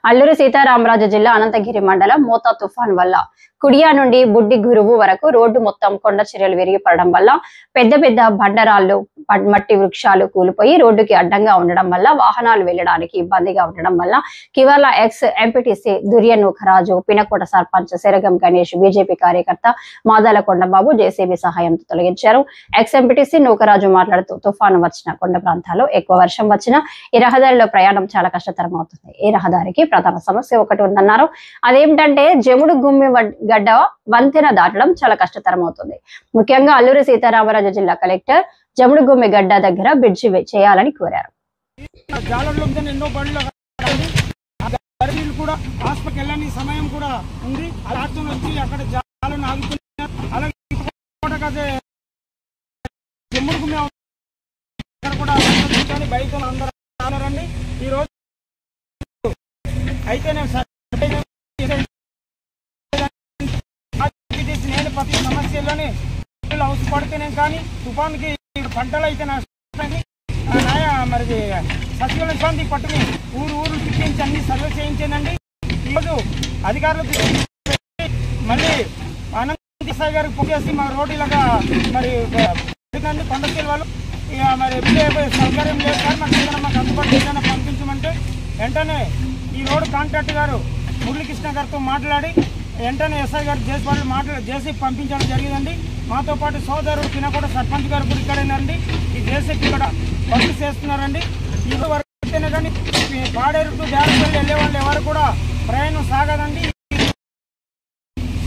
అల్లూరి సీతారామరాజు జిల్లా అనంతగిరి మండలం మోతా తుఫాన్ వల్ల కుడియా నుండి బుడ్డి గురువు వరకు రోడ్డు మొత్తం కొండ చర్యలు విరిగిపడడం వల్ల పెద్ద పెద్ద బండరాళ్లు మట్టి వృక్షాలు కూలిపోయి రోడ్డుకి అడ్డంగా ఉండడం వల్ల వాహనాలు వెళ్లడానికి ఇబ్బందిగా ఉండడం వల్ల కివర్ల ఎక్స్ ఎంపీటీసీ దుర్యనూఖరాజు, పినకోట సర్పంచ్ సెరగం గణేష్, బీజేపీ కార్యకర్త మాదాల కొండబాబు జేసీబీ సహాయంతో తొలగించారు. ఎక్స్ ఎంపీటీసీ నూకరాజు మాట్లాడుతూ తుఫాను వచ్చిన కొండ ప్రాంతాల్లో ఎక్కువ వర్షం వచ్చినా ఈ రహదారిలో ప్రయాణం చాలా కష్టతరం అవుతుంది. ఈ రహదారికి ప్రధాన సమస్య ఒకటి ఉందన్నారు. అదేమిటంటే జముడు గుమ్మి గడ్డ వంతెన దాటడం చాలా కష్టతరం అవుతుంది. ముఖ్యంగా అల్లూరి సీతారామరాజు జిల్లా కలెక్టర్ జముడు గుమ్మి గడ్డ దగ్గర బ్రిడ్జి చేయాలని కోరారు. సమయం కూడా ఉంది. అక్కడ జాలను ఆగుతున్నారు. అలాగే జమ్ముడు గుమ్మి కూడా బయట అందరూ రండి. ఈ రోజు అయితే నేను ప్రతి సమస్యలోనే అవసరపడితేనే కానీ తుఫాన్కి పంటలు అయితే మరి సచివాలయ సిబ్బంది పట్టుకుని ఊరు తిప్పించి అన్ని సర్వే చేయించానండి. ఈరోజు అధికారులకు మళ్ళీ ఆనంద్ సాయి గారికి పొగేసి మా రోడ్డు ఇలాగా మరి కొండకెళ్ళి వాళ్ళు మరి సౌకర్యం లేదు సార్, మాకు అందుబాటులో ఏదైనా పంపించమంటే వెంటనే ఈ రోడ్డు కాంట్రాక్టర్ గారు మురళీకృష్ణ గారితో మాట్లాడి వెంటనే ఎస్ఐ గారు జేసీ పంపించడం జరిగిందండి. మాతో పాటు సోదరుడు పినకోట సర్పంచ్ గారు కూడా ఇక్కడేనండి. ఈ జేసీకి ఇక్కడ వర్క్ చేస్తున్నారండి. ఈ వరకు అయితేనే కానీ పాడేరు టు దేవరపల్లి వెళ్ళే వాళ్ళు ఎవరు కూడా ప్రయాణం సాగదండి.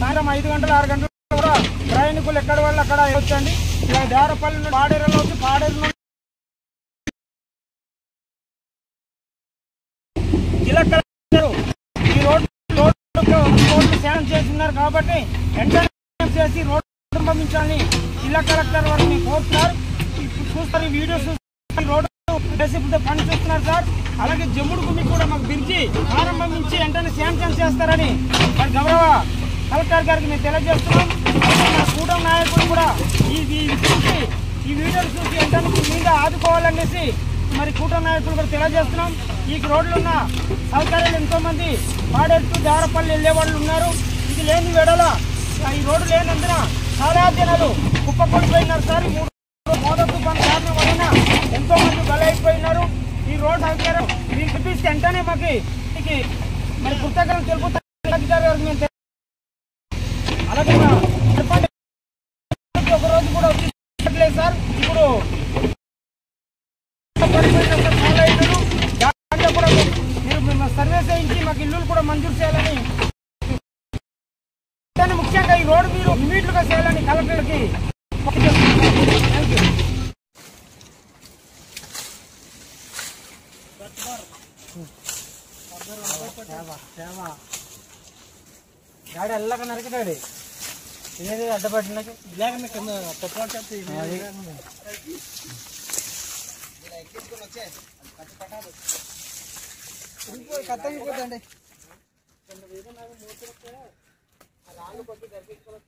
సాయంత్రం 5 గంటలు 6 గంటలు కూడా ప్రయాణికులు ఎక్కడ వాళ్ళు అక్కడ వచ్చండి. ఇలా దేవరపల్లి నుండి పాడేరులో వచ్చి పాడేరు నుండి జిల్లా కలెక్టర్ ఈ రోడ్డు శాంక్షన్ చేస్తున్నారు కాబట్టి వెంటనే చేసి రోడ్డు పంపించాలని జిల్లా కలెక్టర్ వారిని కోరుతున్నారు. చూస్తారు ఈ వీడియోస్ రోడ్డు పని చూస్తున్నారు సార్. అలాగే జమ్ముడు గుమ్మి కూడా మాకు బ్రిడ్జి ప్రారంభించి వెంటనే శాంక్షన్ చేస్తారని మరి గౌరవ కలెక్టర్ గారికి మేము తెలియజేస్తున్నాం. నా కూటమి నాయకులు కూడా ఈ వీడియోలు చూసి వెంటనే మీద ఆదుకోవాలనేసి మరి కూటమి నాయకులు కూడా తెలియజేస్తున్నాం. ఈ రోడ్లు ఉన్న సౌకర్యాలు ఎంతోమంది పాడేట్టు దేవరపల్లి వెళ్ళే వాళ్ళు ఉన్నారు. ఇది లేని వేడల ఈ రోడ్డు లేనందున చాలా జనాలు కుప్పకొడిపోయినారు సార్. మోదీ తుఫాన్ కారణం వలన ఎంతో మంది బలైపోయినారు. ఈ రోడ్డు సౌకర్యం మీరు చూపిస్తే వెంటనే మాకు మరి కృతజ్ఞతలు తెలుపుతారు. అలాగే ఒక రోజు కూడా వచ్చలేదు సార్. ఇప్పుడు మీరు సర్వే చేయించి మాకు ఇల్లు కూడా మంజూరు చేయాలని, ముఖ్యంగా ఈ రోడ్డు మీరు ఇమీడియట్ గా చేయాలని కలెక్టర్కి గాడి ఎల్లక నరికినాడు. ఏది అడ్డపడినాక లేక కింద తక్కువ చెప్తే కట్టండి. రాళ్ళు కొద్ది జరిపించుకోవాలి.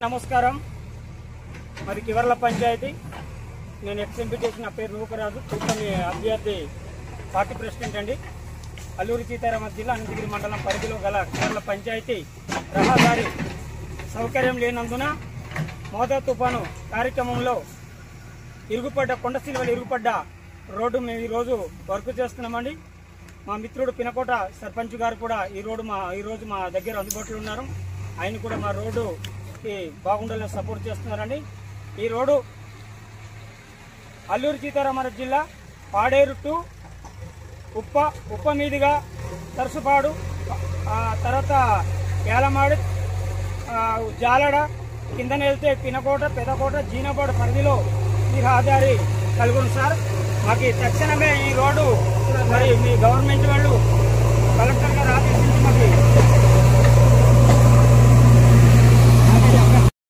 నమస్కారం. మరి కివర్ల పంచాయతీ, నేను ఎక్స్-ఎంపీటీసీ, నా పేరు నూకరాజు, కూటమి అభ్యర్థి, పార్టీ ప్రెసిడెంట్ అండి. అల్లూరి సీతారామరాజు జిల్లా అనంతగిరి మండలం పరిధిలో గల కివర్ల పంచాయతీ రహదారి సౌకర్యం లేనందున మోదా తుఫాను కార్యక్రమంలో కొండ శిలువలు ఇరుగుపడ్డ రోడ్డు మేము ఈరోజు వర్క్ చేస్తున్నామండి. మా మిత్రుడు పినకోట సర్పంచ్ గారు కూడా ఈరోజు మా దగ్గర అందుబాటులో ఉన్నారు. ఆయన కూడా మా రోడ్డుకి బాగుండాలని సపోర్ట్ చేస్తున్నారండి. ఈ రోడ్డు అల్లూరి సీతారామరాజు జిల్లా పాడేరు టు ఉప్ప మీదుగా తరసుపాడు, తర్వాత ఏలమాడు, జాలడ కిందన వెళ్తే పినకోట, పెదకోట, జీనపాడు పరిధిలో ఈ రహదారి కలుగును సార్. మాకు తక్షణమే ఈ రోడ్డు మరి మీ గవర్నమెంట్ వాళ్ళు కలెక్టర్ గారు ఆదేశించి మాకు